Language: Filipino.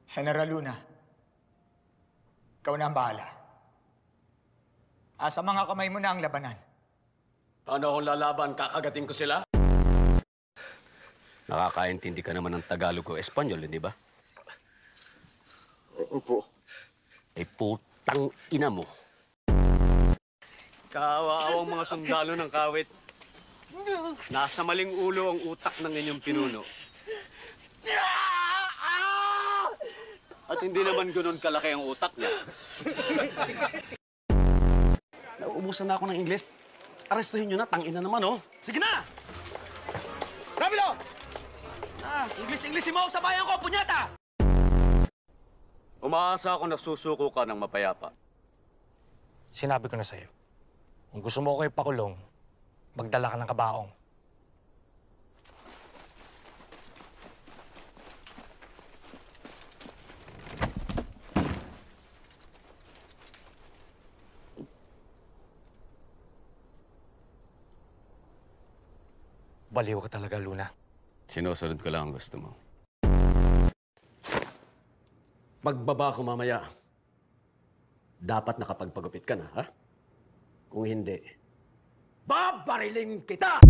General Luna, ikaw na ang bahala. Sa mga kamay mo na ang labanan. Paano akong lalaban? Kakagating ko sila? Nakakaintindi ka naman ng Tagalog o Espanyol, hindi ba? Opo. Putang ina mo. Kawaawang mga sundalo ng kawit. Nasa maling ulo ang utak ng inyong pinuno. At hindi naman ganun kalaki ang utak niya. Nauubusan na ako ng Ingles. Arestuhin nyo na, tangina naman, oh. Sige na! Rapido! Ingles-Inglesin mo sa bayan ko, punyata! Umaasa ako na susuko ka ng mapayapa. Sinabi ko na sa'yo, kung gusto mo ko ipakulong, magdala ka ng kabaong. Baliw ka talaga, Luna. Sinusunod ko lang ang gusto mo. Pagbaba ko mamaya, dapat nakapagpagupit ka na, ha? Kung hindi, babariling kita!